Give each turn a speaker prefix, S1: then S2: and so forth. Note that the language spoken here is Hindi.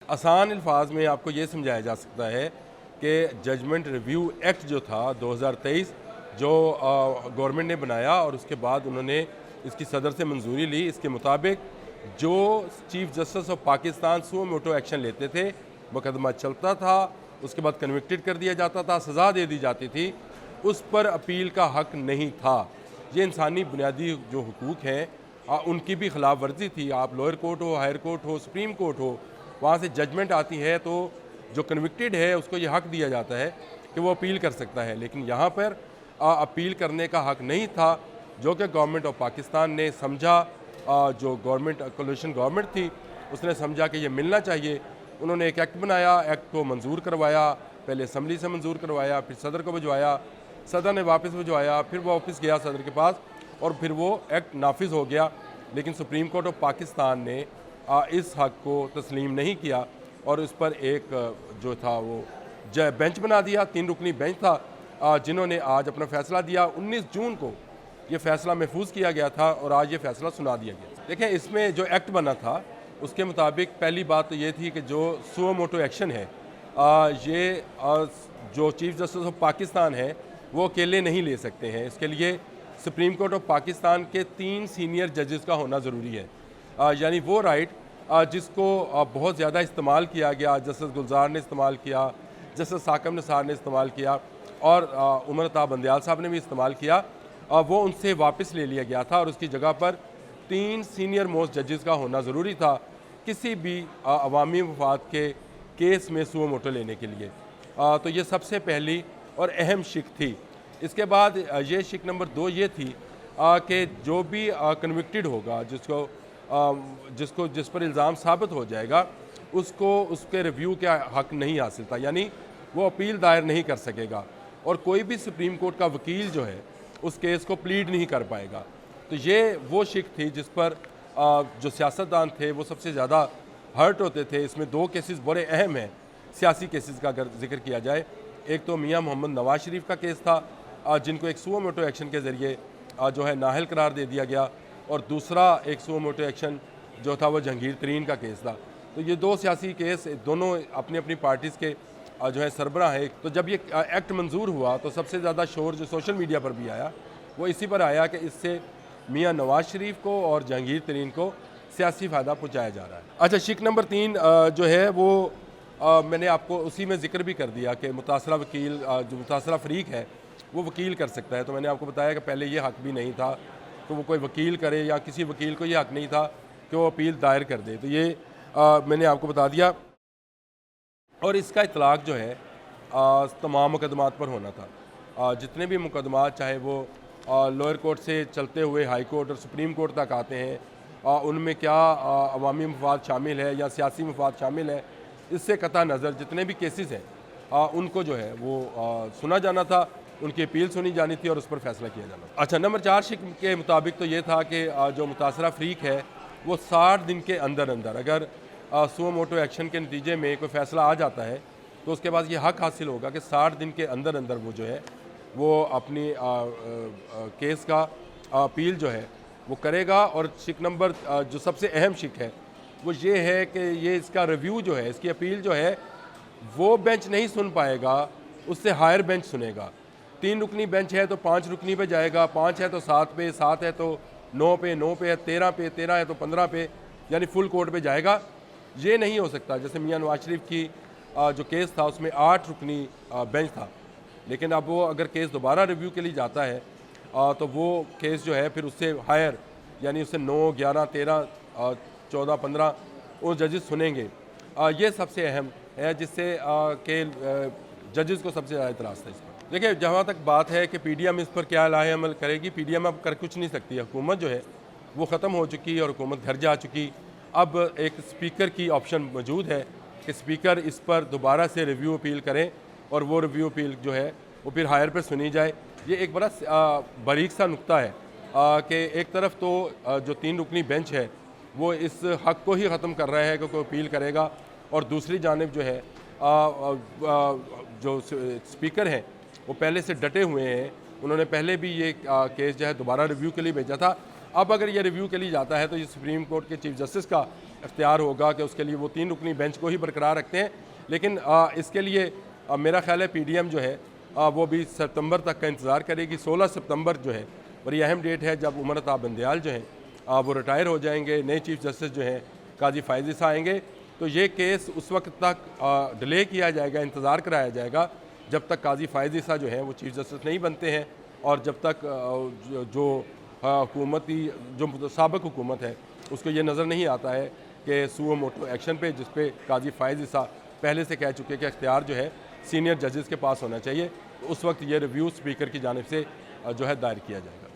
S1: आसान अल्फाज में आपको ये समझाया जा सकता है कि जजमेंट रिव्यू एक्ट जो था 2023 जो गवर्नमेंट ने बनाया और उसके बाद उन्होंने इसकी सदर से मंजूरी ली, इसके मुताबिक जो chief justice of Pakistan suo motu action लेते थे, मुकदमा चलता था, उसके बाद कन्विक्टेड कर दिया जाता था, सज़ा दे दी जाती थी, उस पर अपील का हक नहीं था। ये इंसानी बुनियादी जो हुकूक हैं उनकी भी खिलाफ वर्जी थी। आप लोअर कोर्ट हो, हायर कोर्ट हो, सुप्रीम कोर्ट हो, वहाँ से जजमेंट आती है तो जो कन्विक्टेड है उसको ये हक दिया जाता है कि वो अपील कर सकता है। लेकिन यहाँ पर अपील करने का हक नहीं था, जो कि गवर्नमेंट ऑफ पाकिस्तान ने समझा, जो गवर्नमेंट कोलिशन गवर्नमेंट थी उसने समझा कि ये मिलना चाहिए। उन्होंने एक एक्ट बनाया, एक्ट को मंजूर करवाया, पहले असम्बली से मंजूर करवाया, फिर सदर को भिजवाया, सदर ने वापस भिजवाया, फिर वो वापस गया सदर के पास और फिर वो एक्ट नाफिज हो गया। लेकिन सुप्रीम कोर्ट ऑफ पाकिस्तान ने इस हक को तस्लीम नहीं किया और उस पर एक जो था वो बेंच बना दिया, 3 रुकनी बेंच था जिन्होंने आज अपना फ़ैसला दिया। 19 जून को ये फ़ैसला महफूज किया गया था और आज ये फ़ैसला सुना दिया गया। देखें, इसमें जो एक्ट बना था उसके मुताबिक पहली बात तो ये थी कि जो सुओ मोटो एक्शन है ये जो चीफ जस्टिस ऑफ पाकिस्तान है वो अकेले नहीं ले सकते हैं। इसके लिए सुप्रीम कोर्ट ऑफ पाकिस्तान के 3 सीनियर जजेस का होना ज़रूरी है। यानी वो राइट जिसको बहुत ज़्यादा इस्तेमाल किया गया, जस्टिस गुलजार ने इस्तेमाल किया, जस्टिस साकब निसार ने इस्तेमाल किया और उमर अता बंदयाल साहब ने भी इस्तेमाल किया, वो उनसे वापस ले लिया गया था और उसकी जगह पर 3 सीनियर मोस्ट जजेस का होना ज़रूरी था किसी भी अवामी मफाद के केस में सुओ मोटो लेने के लिए। तो ये सबसे पहली और अहम शिक थी। इसके बाद ये शिक नंबर 2 ये थी कि जो भी कन्विक्टेड होगा, जिस पर इल्ज़ाम साबित हो जाएगा, उसको उसके रिव्यू का हक नहीं हासिल था, यानी वो अपील दायर नहीं कर सकेगा और कोई भी सुप्रीम कोर्ट का वकील जो है उस केस को प्लीड नहीं कर पाएगा। तो ये वो शिक थी जिस पर जो सियासतदान थे वो सबसे ज़्यादा हर्ट होते थे। इसमें 2 केसेस बड़े अहम हैं सियासी केसेस का अगर जिक्र किया जाए। एक तो मियां मोहम्मद नवाज शरीफ का केस था जिनको एक सुओ मोटो एक्शन के ज़रिए जो है नाअहल करार दे दिया गया, और दूसरा एक सुओ मोटो एक्शन जो था वो जहांगीर तरीन का केस था। तो ये 2 सियासी केस दोनों अपनी अपनी पार्टीज़ के जो है सरबराह है। तो जब ये एक्ट मंजूर हुआ तो सबसे ज़्यादा शोर जो सोशल मीडिया पर भी आया वो इसी पर आया कि इससे मियां नवाज शरीफ को और जहांगीर तरीन को सियासी फ़ायदा पहुँचाया जा रहा है। अच्छा, शिक नंबर 3 जो है वो मैंने आपको उसी में जिक्र भी कर दिया कि मुतासरा वकील जो मुतासरा फ़रीक है वो वकील कर सकता है। तो मैंने आपको बताया कि पहले ये हक भी नहीं था तो वो कोई वकील करे या किसी वकील को ये हक नहीं था कि वो अपील दायर कर दे। तो ये मैंने आपको बता दिया और इसका इतलाक़ जो है तमाम मुकदमात पर होना था। जितने भी मुकदमात चाहे वो लोअर कोर्ट से चलते हुए हाई कोर्ट और सुप्रीम कोर्ट तक आते हैं, उनमें क्या अवामी मफाद शामिल है या सियासी मफाद शामिल है, इससे कतई नज़र जितने भी केसेस हैं उनको जो है वो सुना जाना था, उनकी अपील सुनी जानी थी और उस पर फैसला किया जाना था। अच्छा, नंबर 4 शिक के मुताबिक तो ये था कि जो मुतासरा फ़रीक है वो 60 दिन के अंदर अंदर अगर सुओ मोटो एक्शन के नतीजे में कोई फ़ैसला आ जाता है तो उसके बाद ये हक हासिल होगा कि 60 दिन के अंदर अंदर वो जो है वो अपनी केस का अपील जो है वो करेगा। और शिक नंबर जो सबसे अहम शिक है वो ये है कि ये इसका रिव्यू जो है, इसकी अपील जो है वो बेंच नहीं सुन पाएगा, उससे हायर बेंच सुनेगा। 3 रुकनी बेंच है तो 5 रुकनी पे जाएगा, 5 है तो 7 पे, 7 है तो 9 पे, 9 पे है 13 पे, 13 है तो 15 पे, यानी फुल कोर्ट पे जाएगा। ये नहीं हो सकता। जैसे मियां नवाज शरीफ की जो केस था उसमें 8 रुकनी बेंच था, लेकिन अब वो अगर केस दोबारा रिव्यू के लिए जाता है तो वो केस जो है फिर उससे हायर यानी उससे 9, 11, 13, 14, 15 वो जजेस सुनेंगे। ये सबसे अहम है जिससे के जजेस को सबसे ज़्यादा इतराज़ था इस पर। देखिए, जहाँ तक बात है कि पीडीएम इस पर क्या लाहे अमल करेगी, पीडीएम अब कर कुछ नहीं सकती। हुकूमत जो है वो ख़त्म हो चुकी और हुकूमत घर जा चुकी। अब एक स्पीकर की ऑप्शन मौजूद है कि स्पीकर इस पर दोबारा से रिव्यू अपील करें और वो रिव्यू अपील जो है वो फिर हायर पर सुनी जाए। ये एक बड़ा बारीक सा नुक्ता है कि एक तरफ तो जो 3 रुकनी बेंच है वो इस हक़ को ही ख़त्म कर रहा है कि कोई अपील करेगा, और दूसरी जानिब जो है जो स्पीकर हैं वो पहले से डटे हुए हैं। उन्होंने पहले भी ये केस जो है दोबारा रिव्यू के लिए भेजा था। अब अगर ये रिव्यू के लिए जाता है तो ये सुप्रीम कोर्ट के चीफ जस्टिस का अख्तियार होगा कि उसके लिए वो 3 रुकनी बेंच को ही बरकरार रखते हैं। लेकिन इसके लिए मेरा ख्याल है PDM जो है वो भी सितंबर तक का इंतज़ार करेगी। 16 सितंबर जो है बड़ी अहम डेट है, जब उमर अता बंदयाल जो हैं वो रिटायर हो जाएंगे, नए चीफ़ जस्टिस जो हैं काजी फ़ाइज़ ईसा आएंगे। तो ये केस उस वक्त तक डिले किया जाएगा, इंतज़ार कराया जाएगा जब तक काजी फ़ाइज़ ईसा जो हैं वो चीफ़ जस्टिस नहीं बनते हैं, और जब तक जो हुकूमती जो साबिक़ हुकूमत है उसको ये नज़र नहीं आता है कि सुओ मोटो एक्शन पे, जिस पे काजी फ़ाइज़ ईसा पहले से कह चुके कि इख्तियार जो है सीनियर जजेस के पास होना चाहिए, तो उस वक्त ये रिव्यू स्पीकर की जानिब से जो है दायर किया जाएगा।